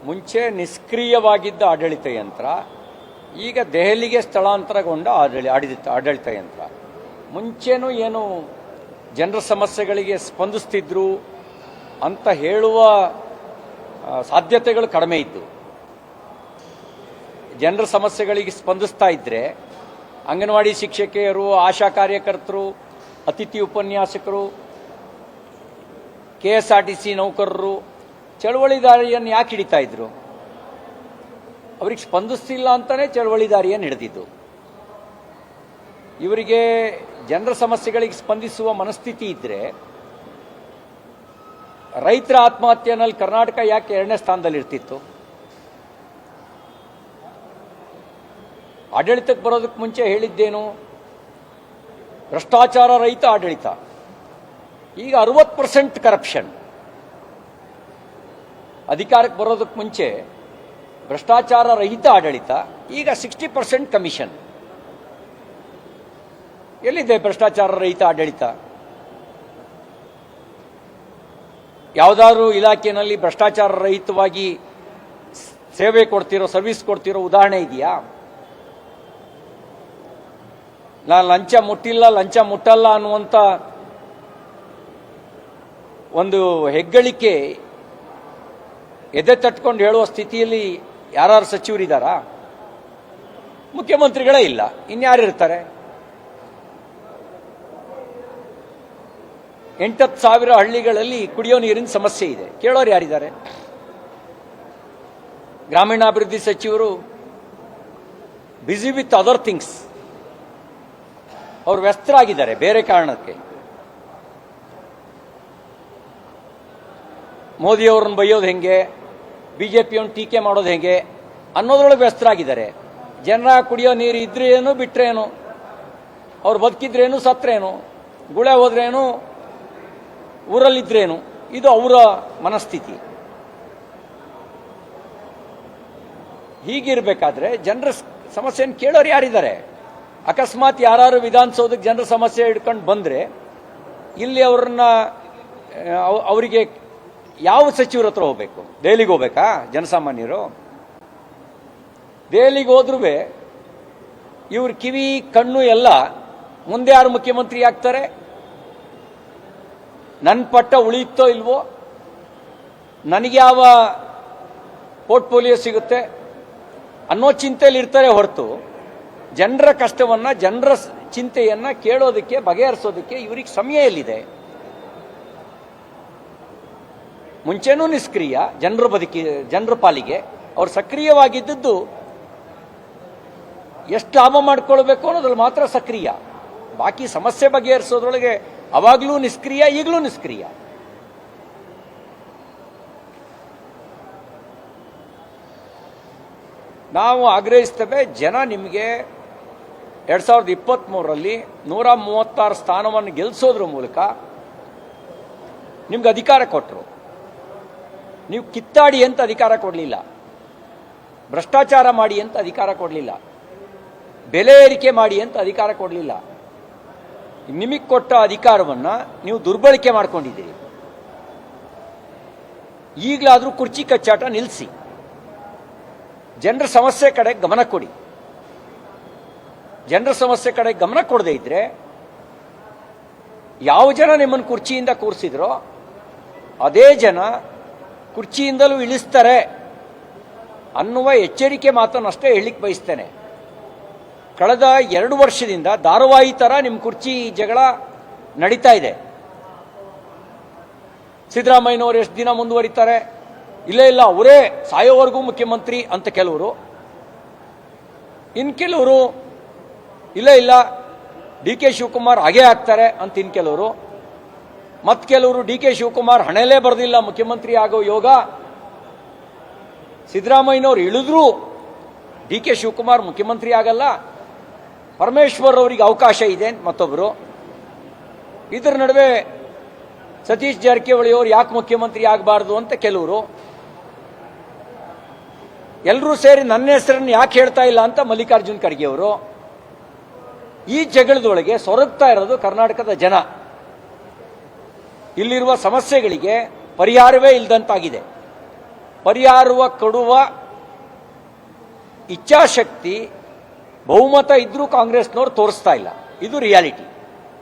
ಮುಂಚೆ ನಿಷ್ಕ್ರಿಯವಾಗಿದ್ದ ಆಡಳಿತ ಯಂತ್ರ ಈಗ ದೆಹಲಿಗೆ ಸ್ಥಳಾಂತರಗೊಂಡ ಆಡಳಿತ ಯಂತ್ರ. ಮುಂಚೆನೂ ಏನು ಜನರ ಸಮಸ್ಯೆಗಳಿಗೆ ಸ್ಪಂದಿಸ್ತಿದ್ರು ಅಂತ ಹೇಳುವ ಸಾಧ್ಯತೆಗಳು ಕಡಿಮೆ ಇದ್ದು, ಜನರ ಸಮಸ್ಯೆಗಳಿಗೆ ಸ್ಪಂದಿಸ್ತಾ ಇದ್ರೆ ಅಂಗನವಾಡಿ ಶಿಕ್ಷಕಿಯರು, ಆಶಾ ಕಾರ್ಯಕರ್ತರು, ಅತಿಥಿ ಉಪನ್ಯಾಸಕರು, KSRTC ನೌಕರರು ಚಳವಳಿ ದಾರಿಯನ್ನು ಯಾಕೆ ಹಿಡಿತಾ ಇದ್ರು? ಅವ್ರಿಗೆ ಸ್ಪಂದಿಸ್ತಿಲ್ಲ ಅಂತಾನೆ ಚಳವಳಿ ದಾರಿಯನ್ನು ಹಿಡಿದಿದ್ದು. ಇವರಿಗೆ ಜನರ ಸಮಸ್ಯೆಗಳಿಗೆ ಸ್ಪಂದಿಸುವ ಮನಸ್ಥಿತಿ ಇದ್ರೆ ರೈತರ ಆತ್ಮಹತ್ಯೆನಲ್ಲಿ ಕರ್ನಾಟಕ ಯಾಕೆ 2ನೇ ಸ್ಥಾನದಲ್ಲಿ ಇರ್ತಿತ್ತು? ಆಡಳಿತಕ್ಕೆ ಬರೋದಕ್ಕೆ ಮುಂಚೆ ಹೇಳಿದ್ದೇನು? ಭ್ರಷ್ಟಾಚಾರ ರಹಿತ ಆಡಳಿತ. ಈಗ 60% ಕರಪ್ಷನ್. ಅಧಿಕಾರಕ್ಕೆ ಬರೋದಕ್ಕೆ ಮುಂಚೆ ಭ್ರಷ್ಟಾಚಾರ ರಹಿತ ಆಡಳಿತ, ಈಗ 60% ಕಮಿಷನ್. ಎಲ್ಲಿದೆ ಭ್ರಷ್ಟಾಚಾರ ರಹಿತ ಆಡಳಿತ? ಯಾವುದಾದ್ರೂ ಇಲಾಖೆಯಲ್ಲಿ ಭ್ರಷ್ಟಾಚಾರ ರಹಿತವಾಗಿ ಸೇವೆ ಕೊಡ್ತಿರೋ, ಸರ್ವಿಸ್ ಕೊಡ್ತಿರೋ ಉದಾಹರಣೆ ಇದೆಯಾ? ನಾನು ಲಂಚ ಮುಟ್ಟಿಲ್ಲ, ಲಂಚ ಮುಟ್ಟಲ್ಲ ಅನ್ನುವಂಥ ಒಂದು ಹೆಗ್ಗಳಿಕೆ ಎದೆ ತಟ್ಕೊಂಡು ಹೇಳುವ ಸ್ಥಿತಿಯಲ್ಲಿ ಯಾರು ಸಚಿವರಿದ್ದಾರಾ? ಮುಖ್ಯಮಂತ್ರಿಗಳೇ ಇಲ್ಲ, ಇನ್ಯಾರಿರ್ತಾರೆ? 8,000 ಹಳ್ಳಿಗಳಲ್ಲಿ ಕುಡಿಯೋ ನೀರಿನ ಸಮಸ್ಯೆ ಇದೆ, ಕೇಳೋರು ಯಾರಿದ್ದಾರೆ? ಗ್ರಾಮೀಣಾಭಿವೃದ್ಧಿ ಸಚಿವರು ಬ್ಯುಸಿ ವಿತ್ ಅದರ್ ಥಿಂಗ್ಸ್, ಅವರು ವ್ಯಸ್ತರಾಗಿದ್ದಾರೆ ಬೇರೆ ಕಾರಣಕ್ಕೆ. ಮೋದಿಯವ್ರನ್ನ ಬೈಯೋದು ಹೆಂಗೆ, ಬಿಜೆಪಿಯವ್ರನ್ನ ಟೀಕೆ ಮಾಡೋದು ಹೆಂಗೆ ಅನ್ನೋದ್ರೊಳಗೆ ವ್ಯಸ್ತರಾಗಿದ್ದಾರೆ. ಜನರ ಕುಡಿಯೋ ನೀರು ಇದ್ರೇನು ಬಿಟ್ರೇನು, ಅವ್ರು ಬದುಕಿದ್ರೇನು ಸತ್ರೇನು, ಗುಳೆ ಹೋದ್ರೇನು, ಊರಲ್ಲಿದ್ರೇನು, ಇದು ಅವರ ಮನಸ್ಥಿತಿ. ಹೀಗಿರ್ಬೇಕಾದ್ರೆ ಜನರ ಸಮಸ್ಯೆಯನ್ನು ಕೇಳೋರು ಯಾರಿದ್ದಾರೆ? ಅಕಸ್ಮಾತ್ ಯಾರು ವಿಧಾನಸೌಧಕ್ಕೆ ಜನರ ಸಮಸ್ಯೆ ಹಿಡ್ಕೊಂಡು ಬಂದ್ರೆ ಇಲ್ಲಿ ಅವರಿಗೆ ಯಾವ ಸಚಿವರ ಹತ್ರ ಹೋಗ್ಬೇಕು? ದೆಹಲಿಗೆ ಹೋಗ್ಬೇಕಾ ಜನಸಾಮಾನ್ಯರು? ದೆಹಲಿಗೆ ಹೋದ್ರೂ ಇವ್ರ ಕಿವಿ ಕಣ್ಣು ಎಲ್ಲ ಮುಂದೆ ಯಾರು ಮುಖ್ಯಮಂತ್ರಿ ಆಗ್ತಾರೆ, ನನ್ನ ಪಟ್ಟ ಉಳಿಯುತ್ತೋ ಇಲ್ವೋ, ನನಗೆ ಯಾವ ಪೋರ್ಟ್ಫೋಲಿಯೋ ಸಿಗುತ್ತೆ ಅನ್ನೋ ಚಿಂತೆಯಲ್ಲಿ ಇರ್ತಾರೆ ಹೊರತು ಜನರ ಕಷ್ಟವನ್ನ, ಜನರ ಚಿಂತೆಯನ್ನ ಕೇಳೋದಕ್ಕೆ, ಬಗೆಹರಿಸೋದಕ್ಕೆ ಇವರಿಗೆ ಸಮಯ ಎಲ್ಲಿದೆ? ಮುಂಚೆನೂ ನಿಷ್ಕ್ರಿಯ, ಜನರ ಪಾಲಿಗೆ ಅವ್ರು ಸಕ್ರಿಯವಾಗಿದ್ದದ್ದು ಎಷ್ಟು ಲಾಭ ಮಾಡ್ಕೊಳ್ಬೇಕು ಅನ್ನೋದ್ರಲ್ಲಿ ಮಾತ್ರ ಸಕ್ರಿಯ. ಬಾಕಿ ಸಮಸ್ಯೆ ಬಗೆಹರಿಸೋದ್ರೊಳಗೆ ಅವಾಗಲೂ ನಿಷ್ಕ್ರಿಯ, ಈಗಲೂ ನಿಷ್ಕ್ರಿಯ. ನಾವು ಆಗ್ರಹಿಸ್ತೇವೆ, ಜನ ನಿಮಗೆ 2023ರಲ್ಲಿ 136 ಸ್ಥಾನವನ್ನು ಗೆಲ್ಲಿಸೋದ್ರ ಮೂಲಕ ನಿಮ್ಗೆ ಅಧಿಕಾರ ಕೊಟ್ಟರು. ನೀವು ಕಿತ್ತಾಡಿ ಅಂತ ಅಧಿಕಾರ ಕೊಡಲಿಲ್ಲ, ಭ್ರಷ್ಟಾಚಾರ ಮಾಡಿ ಅಂತ ಅಧಿಕಾರ ಕೊಡಲಿಲ್ಲ, ಬೆಲೆ ಏರಿಕೆ ಮಾಡಿ ಅಂತ ಅಧಿಕಾರ ಕೊಡಲಿಲ್ಲ. ನಿಮಗೆ ಕೊಟ್ಟ ಅಧಿಕಾರವನ್ನು ನೀವು ದುರ್ಬಳಕೆ ಮಾಡ್ಕೊಂಡಿದ್ದೀರಿ. ಈಗಲಾದರೂ ಕುರ್ಚಿ ಕಚ್ಚಾಟ ನಿಲ್ಲಿಸಿ, ಜನರ ಸಮಸ್ಯೆ ಕಡೆ ಗಮನ ಕೊಡಿ. ಜನರ ಸಮಸ್ಯೆ ಕಡೆ ಗಮನ ಕೊಡದೇ ಇದ್ರೆ ಯಾವ ಜನ ನಿಮ್ಮನ್ನು ಕುರ್ಚಿಯಿಂದ ಕೂರಿಸಿದ್ರೋ ಅದೇ ಜನ ಕುರ್ಚಿಯಿಂದಲೂ ಇಳಿಸ್ತಾರೆ ಅನ್ನುವ ಎಚ್ಚರಿಕೆ ಮಾತನ್ನಷ್ಟೇ ಹೇಳಿಕ್ ಬಯಸ್ತೇನೆ. ಕಳೆದ 2 ವರ್ಷದಿಂದ ಧಾರಾವಾಹಿ ತರ ನಿಮ್ಮ ಕುರ್ಚಿ ಜಗಳ ನಡೀತಾ ಇದೆ. ಸಿದ್ದರಾಮಯ್ಯನವರು ಎಷ್ಟು ದಿನ ಮುಂದುವರಿತಾರೆ? ಇಲ್ಲ ಅವರೇ ಸಾಯೋವರೆಗೂ ಮುಖ್ಯಮಂತ್ರಿ ಅಂತ ಕೆಲವರು, ಇನ್ ಕೆಲವರು ಇಲ್ಲ DK ಶಿವಕುಮಾರ್ ಹಾಗೇ ಆಗ್ತಾರೆ ಅಂತ ಇನ್ ಕೆಲವರು, ಮತ್ ಕೆಲವರು DK ಶಿವಕುಮಾರ್ ಹಣೆಲೇ ಬರೆದಿಲ್ಲ ಮುಖ್ಯಮಂತ್ರಿ ಆಗೋ ಯೋಗ, ಸಿದ್ದರಾಮಯ್ಯನವರು ಇಳಿದ್ರು DK ಶಿವಕುಮಾರ್ ಮುಖ್ಯಮಂತ್ರಿ ಆಗಲ್ಲ, ಪರಮೇಶ್ವರ್ ಅವರಿಗೆ ಅವಕಾಶ ಇದೆ ಮತ್ತೊಬ್ಬರು. ಇದರ ನಡುವೆ ಸತೀಶ್ ಜಾರಕಿಹೊಳಿ ಅವರು ಯಾಕೆ ಮುಖ್ಯಮಂತ್ರಿ ಆಗಬಾರ್ದು ಅಂತ ಕೆಲವರು, ಎಲ್ಲರೂ ಸೇರಿ ನನ್ನ ಹೆಸರನ್ನು ಯಾಕೆ ಹೇಳ್ತಾ ಇಲ್ಲ ಅಂತ ಮಲ್ಲಿಕಾರ್ಜುನ್ ಖರ್ಗೆ ಅವರು. ಈ ಜಗಳದೊಳಗೆ ಸೊರಗ್ತಾ ಇರೋದು ಕರ್ನಾಟಕದ ಜನ. ಇಲ್ಲಿರುವ ಸಮಸ್ಯೆಗಳಿಗೆ ಪರಿಹಾರವೇ ಇಲ್ಲದಂತಾಗಿದೆ. ಪರಿಹಾರ ಕೊಡುವ ಇಚ್ಛಾಶಕ್ತಿ ಬಹುಮತ ಇದ್ರೂ ಕಾಂಗ್ರೆಸ್ನವ್ರು ತೋರಿಸ್ತಾ ಇಲ್ಲ. ಇದು ರಿಯಾಲಿಟಿ.